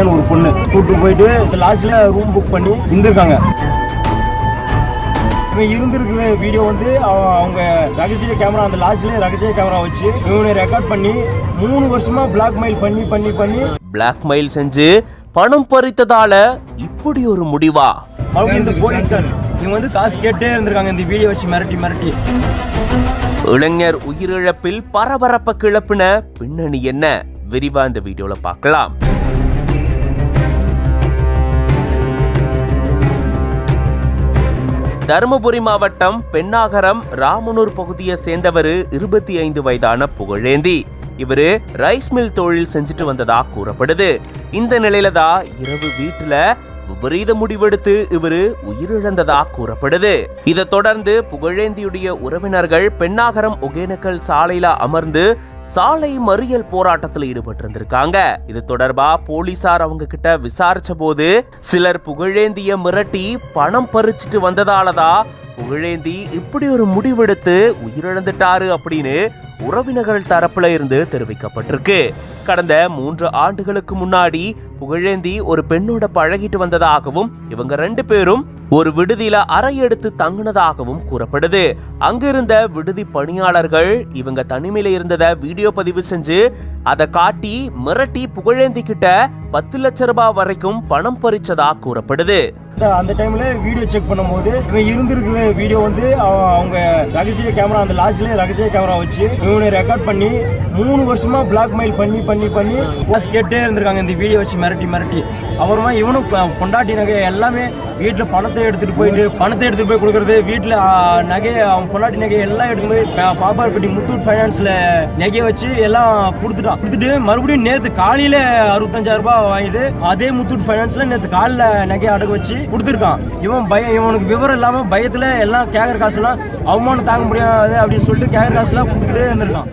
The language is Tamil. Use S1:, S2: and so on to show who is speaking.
S1: ஒரு பொண்ணு கூட்டு போயிட்டு லாட்ஜ்ல ரூம் புக் பண்ணி இருந்திருக்காங்க. இருந்திருக்கிற வீடியோ வந்து அவங்க ரகசிய கேமரா, அந்த லாட்ஜ்ல ரகசிய கேமரா வச்சு இவனை ரெக்கார்ட் பண்ணி 3 வருஷமா பிளாக்மெயில் பண்ணி
S2: பிளாக்மெயில் செஞ்சு பணம் பறித்ததால இப்படி ஒரு முடிவா?
S1: இந்த போலீஸ்கார் இவங்க வந்து காசு கேட்டே இருந்திருக்காங்க இந்த வீடியோ வச்சு மிரட்டி.
S2: இளைஞர் உயிரிழப்பில் பரபரப்ப கிளப்பின பின்னணி என்ன? விரிவா இந்த வீடியோல பார்க்கலாம். தருமபுரி மாவட்டம் பெண்ணாகரம் ராமனூர் பகுதியை சேர்ந்தவர் 25 வயதான புகழேந்தி. இவரு ரைஸ் மில் தொழில் செஞ்சுட்டு வந்ததா கூறப்படுது. இந்த நிலையில தான் இரவு வீட்டுல விபரீத முடிவெடுத்து இவரு உயிரிழந்ததா கூறப்படுது. இதை தொடர்ந்து புகழேந்தியுடைய உறவினர்கள் பெண்ணாகரம் ஒகேனக்கல் சாலையில அமர்ந்து சாலை மறியல் போராட்டத்தில் ஈடுபட்டிருந்திருக்காங்க. இது தொடர்பா போலீசார் அவங்க கிட்ட விசாரிச்ச போது சிலர் புகழேந்திய மிரட்டி பணம் பறிச்சுட்டு வந்ததாலதான் புகழேந்தி இப்படி ஒரு முடிவெடுத்து உயிரிழந்துட்டாரு அப்படின்னு உறவினர்கள் தரப்புல இருந்து தெரிவிக்கப்பட்டிருக்கு. கடந்த 3 ஆண்டுகளுக்கு முன்னாடி புகழேந்தி ஒரு பெண்ணோட பழகிட்டு வந்ததாகவும் இவங்க 2 பேரும் ஒரு விடுதியில அறை எடுத்து தங்கினதாகவும் கூறப்படுது. அங்கிருந்த விடுதி பணியாளர்கள் இவங்க தனிமையில இருந்ததை வீடியோ பதிவு செஞ்சு அதை காட்டி மிரட்டி புகழேந்தி கிட்ட 10 லட்சம் ரூபாய் வரைக்கும் பணம் பறிச்சதா கூறப்படுது.
S1: அந்த டைம்ல வீடியோ செக் பண்ணும்போது இருந்திருக்கிற வீடியோ வந்து அவங்க ரகசிய கேமரா, அந்த லாட்ஜ்ல ரகசிய கேமரா வச்சு இவனை ரெக்கார்ட் பண்ணி 3 வருஷமா பிளாக்மெயில் பண்ணி காசு கேட்டே இருந்திருக்காங்க இந்த வீடியோ வச்சு மிரட்டி. அப்புறமா இவனும் பொண்டாட்டி நகை எல்லாமே வீட்டுல பணத்தை எடுத்துட்டு போய் கொடுக்கறது, வீட்டுல நகையை அவங்க பொண்டாட்டி நகை எல்லாம் எடுத்து போய் பாப்பார்பட்டி முத்தூட் ஃபைனான்ஸ்ல நகையை வச்சு எல்லாம் கொடுத்துட்டு மறுபடியும் நேற்று காலையில 65,000 ரூபாய் வாங்கிட்டு அதே முத்தூட் ஃபைனான்ஸ்ல நேற்று காலையில நகையை அடகு வச்சு கொடுத்துருக்கான். இவனுக்கு விவரம் இல்லாம பயத்துல எல்லாம் கேட்கற காசுலாம் அவமானம் தாங்க முடியாது அப்படின்னு சொல்லிட்டு கேட்கற காசுலாம் கொடுத்துட்டே இருந்திருக்கான்.